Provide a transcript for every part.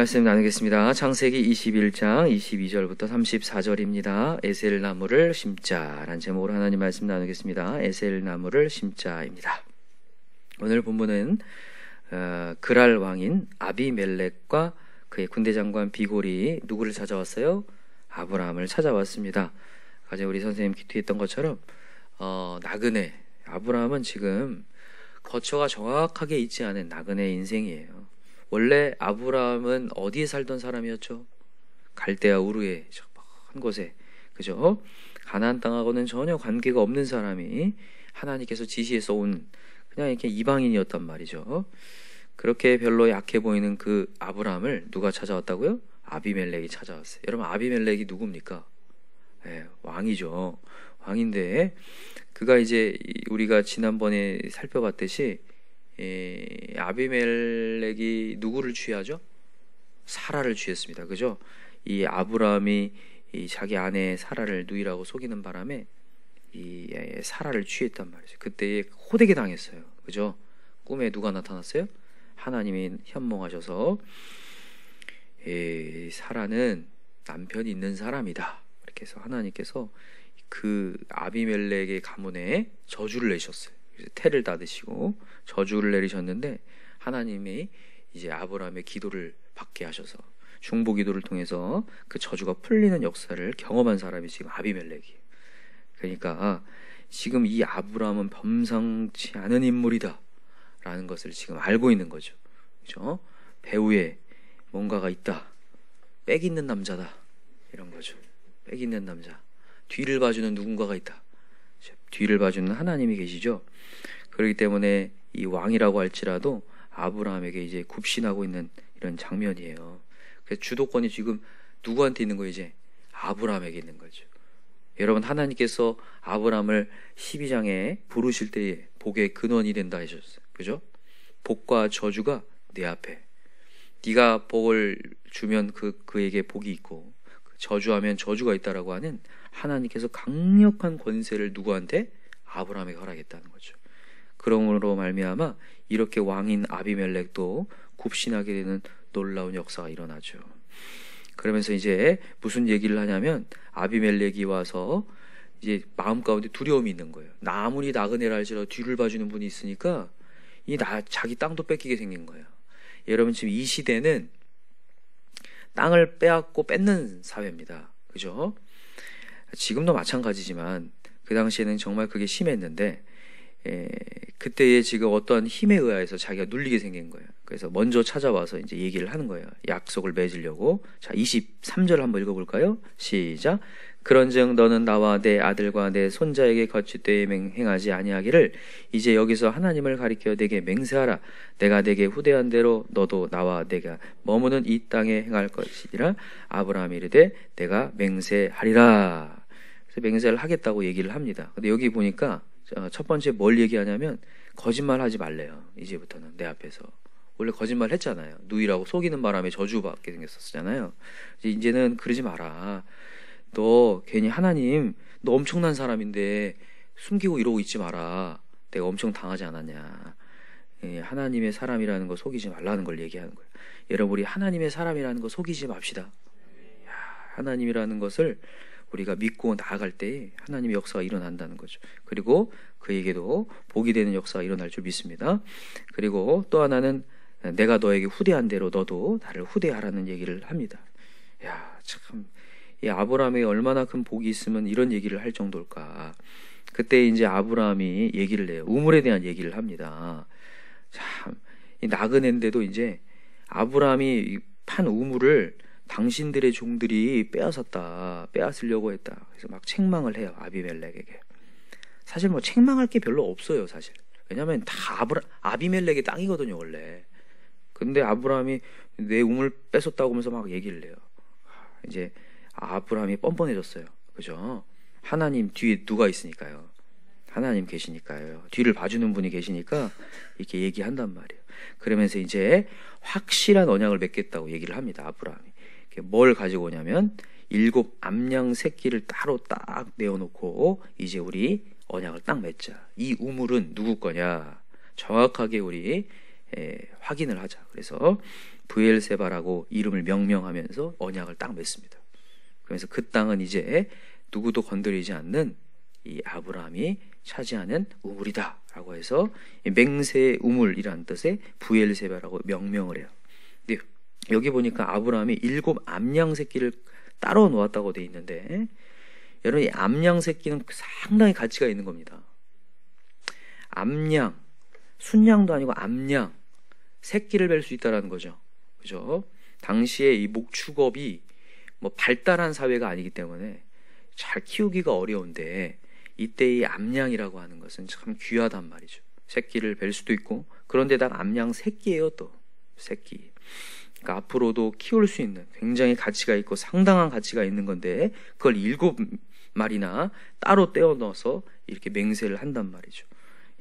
말씀 나누겠습니다. 창세기 21장 22절부터 34절입니다. 에셀나무를 심자라는 제목으로 하나님 말씀 나누겠습니다. 에셀나무를 심자입니다. 오늘 본문은 그랄 왕인 아비멜렉과 그의 군대 장관 비골이 누구를 찾아왔어요? 아브라함을 찾아왔습니다. 가장 우리 선생님 기투했던 것처럼 나그네, 아브라함은 지금 거처가 정확하게 있지 않은 나그네 인생이에요. 원래 아브라함은 어디에 살던 사람이었죠? 갈대아 우르의 한 곳에, 그죠? 가나안 땅하고는 전혀 관계가 없는 사람이 하나님께서 지시해서 온 그냥 이렇게 이방인이었단 말이죠. 그렇게 별로 약해 보이는 그 아브라함을 누가 찾아왔다고요? 아비멜렉이 찾아왔어요. 여러분, 아비멜렉이 누굽니까? 왕이죠. 왕인데 그가 이제 우리가 지난번에 살펴봤듯이 아비멜렉이 누구를 취하죠? 사라를 취했습니다. 그죠? 이 아브라함이 이 자기 아내 사라를 누이라고 속이는 바람에 이 사라를 취했단 말이죠. 그때 호되게 당했어요. 그죠? 꿈에 누가 나타났어요? 하나님이 현몽하셔서 사라는 남편이 있는 사람이다. 이렇게 해서 하나님께서 그 아비멜렉의 가문에 저주를 내셨어요. 태를 닫으시고 저주를 내리셨는데 하나님이 이제 아브라함의 기도를 받게 하셔서 중보 기도를 통해서 그 저주가 풀리는 역사를 경험한 사람이 지금 아비멜렉이에요. 그러니까 지금 이 아브라함은 범상치 않은 인물이다 라는 것을 지금 알고 있는 거죠. 그죠? 배후에 뭔가가 있다, 빽 있는 남자다, 이런 거죠. 빽 있는 남자, 뒤를 봐주는 누군가가 있다. 뒤를 봐주는 하나님이 계시죠. 그렇기 때문에 이 왕이라고 할지라도 아브라함에게 이제 굽신하고 있는 이런 장면이에요. 그래서 주도권이 지금 누구한테 있는 거예요? 이제 아브라함에게 있는 거죠. 여러분, 하나님께서 아브라함을 12장에 부르실 때에 복의 근원이 된다 하셨어요. 그죠? 복과 저주가 내 앞에, 네가 복을 주면 그에게 복이 있고 저주하면 저주가 있다라고 하는 하나님께서 강력한 권세를 누구한테? 아브라함에게 허락했다는 거죠. 그러므로 말미암아 이렇게 왕인 아비멜렉도 굽신하게 되는 놀라운 역사가 일어나죠. 그러면서 이제 무슨 얘기를 하냐면 아비멜렉이 와서 이제 마음 가운데 두려움이 있는 거예요. 나 아무리 나그네라 할지라도 뒤를 봐주는 분이 있으니까 자기 땅도 뺏기게 생긴 거예요. 여러분, 지금 이 시대는 땅을 빼앗고 뺏는 사회입니다. 그죠? 지금도 마찬가지지만 그 당시에는 정말 그게 심했는데 그때에 지금 어떠한 힘에 의해서 자기가 눌리게 생긴 거예요. 그래서 먼저 찾아와서 이제 얘기를 하는 거예요. 약속을 맺으려고. 자, 23절 한번 읽어볼까요? 시작. 그런즉 너는 나와 내 아들과 내 손자에게 거짓되이 행하지 아니하기를 이제 여기서 하나님을 가리켜 내게 맹세하라. 내가 내게 후대한 대로 너도 나와 내가 머무는 이 땅에 행할 것이니라. 아브라함이 이르되 내가 맹세하리라. 그래서 맹세를 하겠다고 얘기를 합니다. 근데 여기 보니까 첫 번째 뭘 얘기하냐면 거짓말 하지 말래요. 이제부터는 내 앞에서. 원래 거짓말 했잖아요. 누이라고 속이는 바람에 저주받게 생겼었잖아요. 이제는 그러지 마라. 너 괜히 하나님, 너 엄청난 사람인데 숨기고 이러고 있지 마라. 내가 엄청 당하지 않았냐. 하나님의 사람이라는 거 속이지 말라는 걸 얘기하는 거예요. 여러분, 우리 하나님의 사람이라는 거 속이지 맙시다. 하나님이라는 것을 우리가 믿고 나아갈 때 하나님의 역사가 일어난다는 거죠. 그리고 그에게도 복이 되는 역사가 일어날 줄 믿습니다. 그리고 또 하나는 내가 너에게 후대한 대로 너도 나를 후대하라는 얘기를 합니다. 참, 이 아브라함에 얼마나 큰 복이 있으면 이런 얘기를 할 정도일까. 그때 이제 아브라함이 얘기를 해요. 우물에 대한 얘기를 합니다. 참, 이 나그네인데도 이제 아브라함이 판 우물을 당신들의 종들이 빼앗으려고 했다. 그래서 막 책망을 해요. 아비멜렉에게. 사실 뭐 책망할 게 별로 없어요, 사실. 왜냐면 다 아비멜렉의 땅이거든요, 원래. 근데 아브라함이 내 우물 뺏었다고 하면서 막 얘기를 해요. 이제 아브라함이 뻔뻔해졌어요. 그죠? 하나님 뒤에 누가 있으니까요. 하나님 계시니까요. 뒤를 봐주는 분이 계시니까 이렇게 얘기한단 말이에요. 그러면서 이제 확실한 언약을 맺겠다고 얘기를 합니다. 아브라함이. 뭘 가지고 오냐면 7 암양 새끼를 따로 딱 내어놓고 이제 우리 언약을 딱 맺자. 이 우물은 누구 거냐 정확하게 우리 확인을 하자. 그래서 브엘세바라고 이름을 명명하면서 언약을 딱 맺습니다. 그래서 그 땅은 이제 누구도 건드리지 않는 이 아브라함이 차지하는 우물이다라고 해서 맹세의 우물이라는 뜻의 브엘세바라고 명명을 해요. 근데 여기 보니까 아브라함이 7 암양 새끼를 따로 놓았다고 돼 있는데, 여러분 이 암양 새끼는 상당히 가치가 있는 겁니다. 암양, 순양도 아니고 암양, 새끼를 뵐 수 있다라는 거죠. 그죠? 당시에 이 목축업이 뭐 발달한 사회가 아니기 때문에 잘 키우기가 어려운데, 이때 이 암양이라고 하는 것은 참 귀하단 말이죠. 새끼를 뵐 수도 있고, 그런데다가 암양 새끼예요. 또 새끼. 그러니까 앞으로도 키울 수 있는 굉장히 가치가 있고 상당한 가치가 있는 건데, 그걸 7마리나 따로 떼어 넣어서 이렇게 맹세를 한단 말이죠.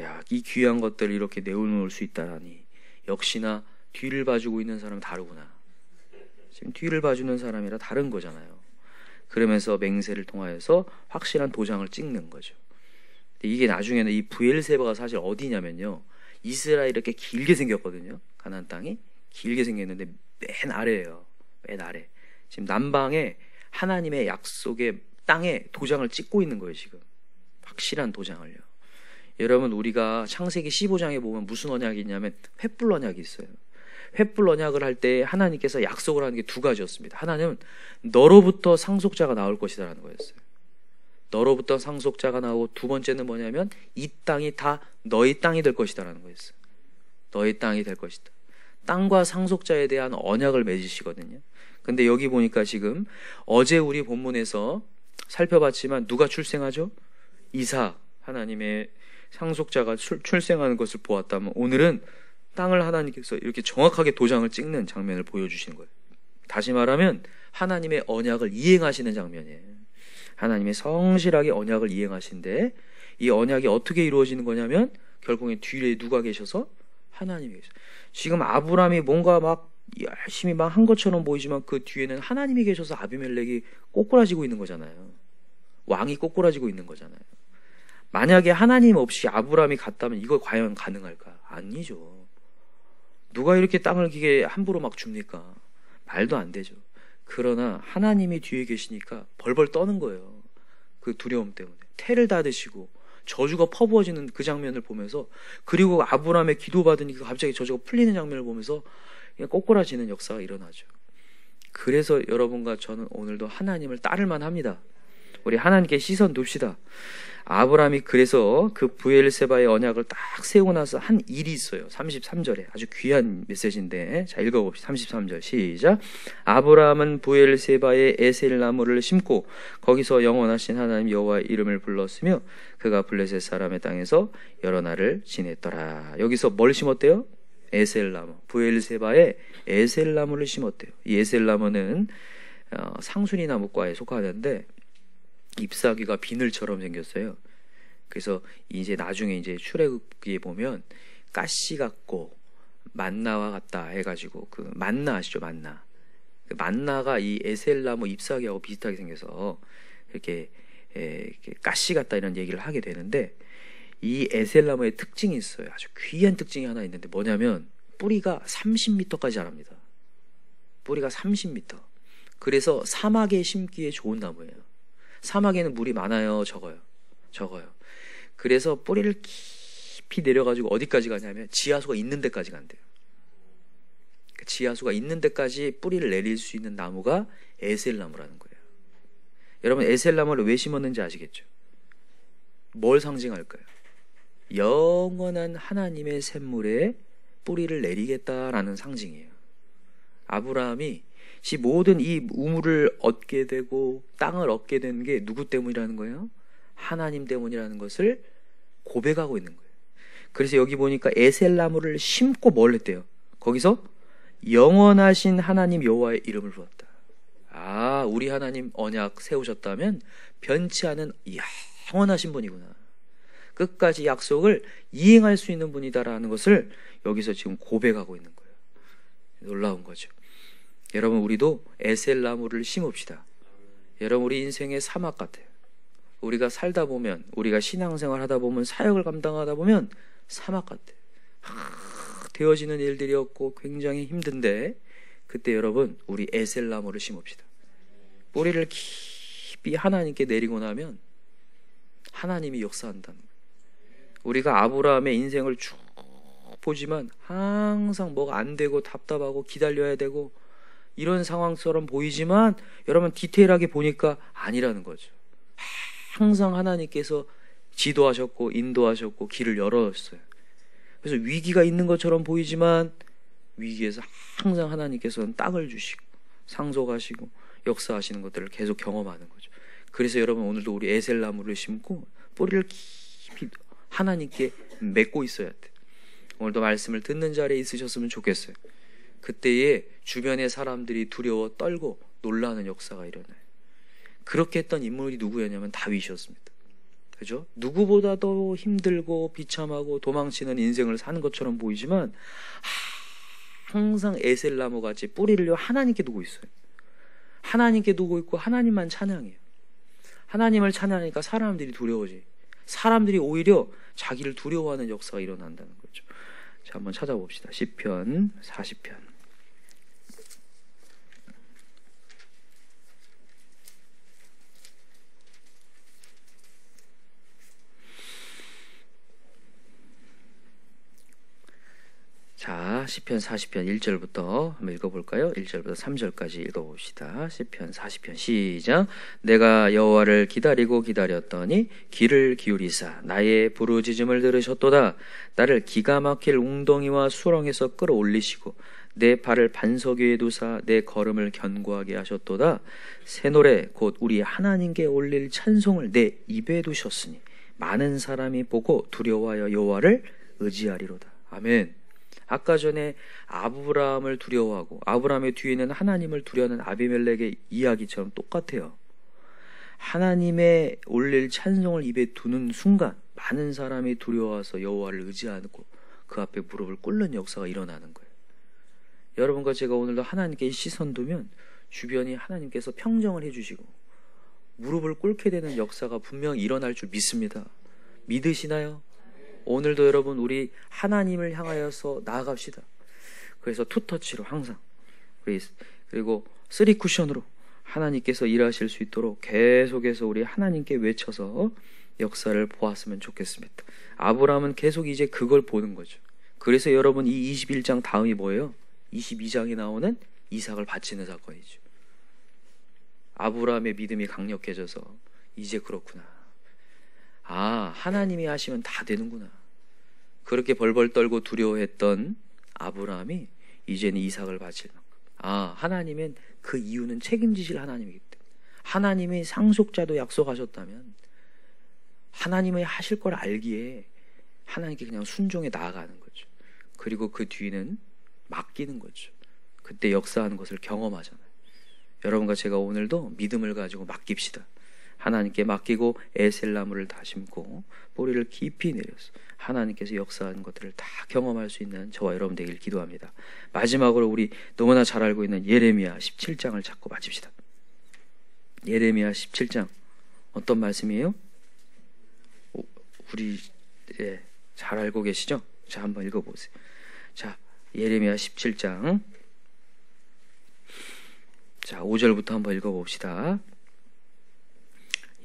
야, 이 귀한 것들을 이렇게 내어놓을 수 있다니, 역시나 뒤를 봐주고 있는 사람은 다르구나. 지금 뒤를 봐주는 사람이라 다른 거잖아요. 그러면서 맹세를 통하여서 확실한 도장을 찍는 거죠. 이게 나중에는 이 브엘세바가 사실 어디냐면요, 이스라엘 이렇게 길게 생겼거든요. 가나안 땅이 길게 생겼는데 맨 아래예요. 맨 아래. 지금 남방에 하나님의 약속의 땅에 도장을 찍고 있는 거예요. 지금 확실한 도장을요. 여러분, 우리가 창세기 15장에 보면 무슨 언약이 있냐면 횃불 언약이 있어요. 횃불 언약을 할 때 하나님께서 약속을 하는 게 2가지였습니다. 하나는 너로부터 상속자가 나올 것이다라는 거였어요. 너로부터 상속자가 나오고, 두 번째는 뭐냐면 이 땅이 다 너희 땅이 될 것이다라는 거였어요. 너희 땅이 될 것이다. 땅과 상속자에 대한 언약을 맺으시거든요. 근데 여기 보니까 지금 어제 우리 본문에서 살펴봤지만 누가 출생하죠? 이삭, 하나님의 상속자가 출생하는 것을 보았다면, 오늘은 땅을 하나님께서 이렇게 정확하게 도장을 찍는 장면을 보여주시는 거예요. 다시 말하면 하나님의 언약을 이행하시는 장면이에요. 하나님의 성실하게 언약을 이행하신데, 이 언약이 어떻게 이루어지는 거냐면 결국엔 뒤에 누가 계셔서? 하나님이 계셔. 지금 아브라함이 뭔가 막 열심히 막 한 것처럼 보이지만 그 뒤에는 하나님이 계셔서 아비멜렉이 꼬꾸라지고 있는 거잖아요. 왕이 꼬꾸라지고 있는 거잖아요. 만약에 하나님 없이 아브라함이 갔다면 이거 과연 가능할까? 아니죠. 누가 이렇게 땅을 기게 함부로 막 줍니까? 말도 안 되죠. 그러나 하나님이 뒤에 계시니까 벌벌 떠는 거예요. 그 두려움 때문에. 태를 닫으시고 저주가 퍼부어지는 그 장면을 보면서, 그리고 아브라함의 기도 받으니까 갑자기 저주가 풀리는 장면을 보면서 그냥 꼬꾸라지는 역사가 일어나죠. 그래서 여러분과 저는 오늘도 하나님을 따를만 합니다. 우리 하나님께 시선 둡시다. 아브라함이 그래서 그 브엘세바의 언약을 딱 세우고 나서 한 일이 있어요. 33절에 아주 귀한 메시지인데, 자 읽어봅시다. 33절 시작. 아브라함은 브엘세바의 에셀나무를 심고 거기서 영원하신 하나님 여호와의 이름을 불렀으며 그가 블레셋 사람의 땅에서 여러 날을 지냈더라. 여기서 뭘 심었대요? 에셀나무. 브엘세바의 에셀나무를 심었대요. 이 에셀나무는 상수리 나무과에 속하는데 잎사귀가 비늘처럼 생겼어요. 그래서 이제 나중에 이제 출애굽기에 보면 가시 같고 만나와 같다 해가지고, 그 만나 아시죠? 만나. 그 만나가 이 에셀나무 잎사귀하고 비슷하게 생겨서 이렇게 가시 같다 이런 얘기를 하게 되는데, 이 에셀나무의 특징이 있어요. 아주 귀한 특징이 하나 있는데 뭐냐면 뿌리가 30m까지 자랍니다. 뿌리가 30m. 그래서 사막에 심기에 좋은 나무예요. 사막에는 물이 많아요? 적어요? 적어요. 그래서 뿌리를 깊이 내려가지고 어디까지 가냐면 지하수가 있는 데까지 간대요. 지하수가 있는 데까지 뿌리를 내릴 수 있는 나무가 에셀나무라는 거예요. 여러분, 에셀나무를 왜 심었는지 아시겠죠? 뭘 상징할까요? 영원한 하나님의 샘물에 뿌리를 내리겠다라는 상징이에요. 아브라함이 모든 이 우물을 얻게 되고 땅을 얻게 된 게 누구 때문이라는 거예요? 하나님 때문이라는 것을 고백하고 있는 거예요. 그래서 여기 보니까 에셀나무를 심고 뭘 했대요? 거기서 영원하신 하나님 여호와의 이름을 부었다. 아, 우리 하나님 언약 세우셨다면 변치 않은 영원하신 분이구나. 끝까지 약속을 이행할 수 있는 분이다라는 것을 여기서 지금 고백하고 있는 거예요. 놀라운 거죠. 여러분, 우리도 에셀나무를 심읍시다. 여러분, 우리 인생의 사막 같아요. 우리가 살다 보면, 우리가 신앙생활 하다 보면, 사역을 감당하다 보면 사막 같아요. 되어지는 일들이 없고 굉장히 힘든데, 그때 여러분 우리 에셀나무를 심읍시다. 뿌리를 깊이 하나님께 내리고 나면 하나님이 역사한다는 거예요. 우리가 아브라함의 인생을 쭉 보지만 항상 뭐가 안 되고 답답하고 기다려야 되고 이런 상황처럼 보이지만 여러분 디테일하게 보니까 아니라는 거죠. 항상 하나님께서 지도하셨고 인도하셨고 길을 열어줬어요. 그래서 위기가 있는 것처럼 보이지만 위기에서 항상 하나님께서는 땅을 주시고 상속하시고 역사하시는 것들을 계속 경험하는 거죠. 그래서 여러분 오늘도 우리 에셀나무를 심고 뿌리를 깊이 하나님께 맺고 있어야 돼요. 오늘도 말씀을 듣는 자리에 있으셨으면 좋겠어요. 그때에 주변의 사람들이 두려워 떨고 놀라는 역사가 일어나요. 그렇게 했던 인물이 누구였냐면 다윗이었습니다. 그죠? 누구보다도 힘들고 비참하고 도망치는 인생을 사는 것처럼 보이지만 항상 에셀나무 같이 뿌리를 하나님께 두고 있어요. 하나님께 두고 있고 하나님만 찬양해요. 하나님을 찬양하니까 사람들이 두려워지. 사람들이 오히려 자기를 두려워하는 역사가 일어난다는 거죠. 자, 한번 찾아봅시다. 시편 40편. 자, 시편 40편 1절부터 한번 읽어볼까요? 1절부터 3절까지 읽어봅시다. 시편 40편 시작. 내가 여호와를 기다리고 기다렸더니 귀를 기울이사 나의 부르짖음을 들으셨도다. 나를 기가 막힐 웅덩이와 수렁에서 끌어올리시고 내 발을 반석 위에 두사 내 걸음을 견고하게 하셨도다. 새 노래 곧 우리 하나님께 올릴 찬송을 내 입에 두셨으니 많은 사람이 보고 두려워하여 여호와를 의지하리로다. 아멘. 아까 전에 아브라함을 두려워하고 아브라함의 뒤에는 하나님을 두려워하는 아비멜렉의 이야기처럼 똑같아요. 하나님의 올릴 찬송을 입에 두는 순간 많은 사람이 두려워와서 여호와를 의지하고 그 앞에 무릎을 꿇는 역사가 일어나는 거예요. 여러분과 제가 오늘도 하나님께 시선 두면 주변이 하나님께서 평정을 해주시고 무릎을 꿇게 되는 역사가 분명히 일어날 줄 믿습니다. 믿으시나요? 오늘도 여러분 우리 하나님을 향하여서 나아갑시다. 그래서 투터치로 항상 그리고 3쿠션으로 하나님께서 일하실 수 있도록 계속해서 우리 하나님께 외쳐서 역사를 보았으면 좋겠습니다. 아브라함은 계속 이제 그걸 보는 거죠. 그래서 여러분 이 21장 다음이 뭐예요? 22장에 나오는 이삭을 바치는 사건이죠. 아브라함의 믿음이 강력해져서 이제 그렇구나. 아, 하나님이 하시면 다 되는구나. 그렇게 벌벌 떨고 두려워했던 아브라함이 이제는 이삭을 바치는 거. 아, 하나님은 그 이유는 책임지실 하나님이기 때문에. 하나님이 상속자도 약속하셨다면 하나님이 하실 걸 알기에 하나님께 그냥 순종해 나아가는 거죠. 그리고 그 뒤는 맡기는 거죠. 그때 역사하는 것을 경험하잖아요. 여러분과 제가 오늘도 믿음을 가지고 맡깁시다. 하나님께 맡기고 에셀나무를 다 심고 뿌리를 깊이 내려서 하나님께서 역사하는 것들을 다 경험할 수 있는 저와 여러분 되길 기도합니다. 마지막으로 우리 너무나 잘 알고 있는 예레미야 17장을 잡고 마칩시다. 예레미야 17장 어떤 말씀이에요? 우리 잘 알고 계시죠? 자, 한번 읽어보세요. 자, 예레미야 17장 자 5절부터 한번 읽어봅시다.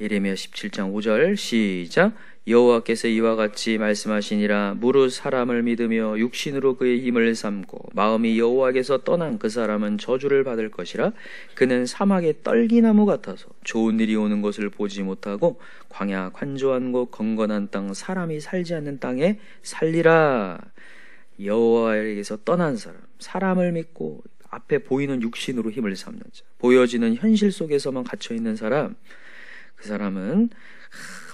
예레미야 17장 5절 시작. 여호와께서 이와 같이 말씀하시니라. 무릇 사람을 믿으며 육신으로 그의 힘을 삼고 마음이 여호와께서 떠난 그 사람은 저주를 받을 것이라. 그는 사막의 떨기나무 같아서 좋은 일이 오는 것을 보지 못하고 광야 관조한 곳 건건한 땅 사람이 살지 않는 땅에 살리라. 여호와에게서 떠난 사람, 사람을 믿고 앞에 보이는 육신으로 힘을 삼는 자, 보여지는 현실 속에서만 갇혀있는 사람, 그 사람은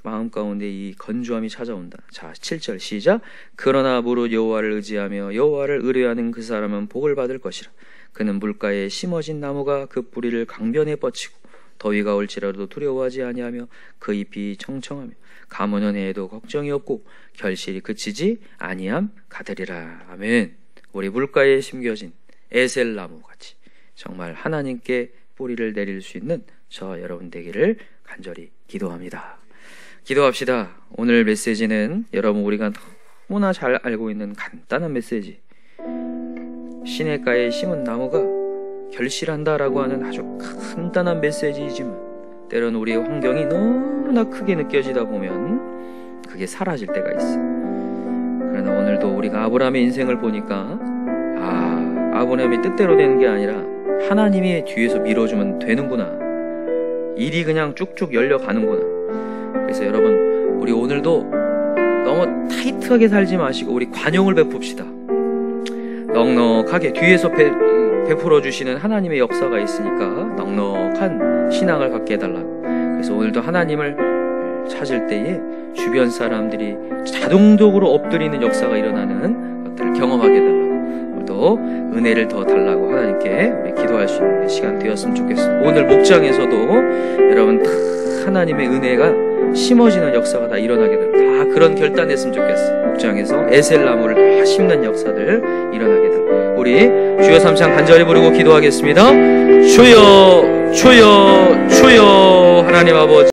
마음 가운데 이 건조함이 찾아온다. 자, 7절 시작. 그러나 무릇 여호와를 의지하며 여호와를 의뢰하는 그 사람은 복을 받을 것이라. 그는 물가에 심어진 나무가 그 뿌리를 강변에 뻗치고 더위가 올지라도 두려워하지 아니하며 그 잎이 청청하며 가뭄은 해에도 걱정이 없고 결실이 그치지 아니함 가더리라. 아멘. 우리 물가에 심겨진 에셀나무 같이 정말 하나님께 뿌리를 내릴 수 있는 저 여러분 되기를 간절히 기도합니다. 기도합시다. 오늘 메시지는 여러분 우리가 너무나 잘 알고 있는 간단한 메시지. 시냇가에 심은 나무가 결실한다라고 하는 아주 간단한 메시지이지만 때로는 우리의 환경이 너무나 크게 느껴지다 보면 그게 사라질 때가 있어. 그러나 오늘도 우리가 아브라함의 인생을 보니까 아브라함의 뜻대로 되는 게 아니라 하나님이 뒤에서 밀어주면 되는구나. 일이 그냥 쭉쭉 열려가는구나. 그래서 여러분, 우리 오늘도 너무 타이트하게 살지 마시고 우리 관용을 베풉시다. 넉넉하게 뒤에서 베풀어 주시는 하나님의 역사가 있으니까 넉넉한 신앙을 갖게 해달라고. 그래서 오늘도 하나님을 찾을 때에 주변 사람들이 자동적으로 엎드리는 역사가 일어나는 것들을 경험하게 해달라고. 오늘도 은혜를 더 달라고 하나님께 우리 기도할 수 있는 시간 되었으면 좋겠습니다. 오늘 목장에서도 여러분 다 하나님의 은혜가 심어지는 역사가 다 일어나게 됩니다. 다 그런 결단했으면 좋겠어요. 목장에서 에셀나무를 다 심는 역사들 일어나게 됩니다. 우리 주여 삼창 간절히 부르고 기도하겠습니다. 주여 주여 주여 하나님 아버지,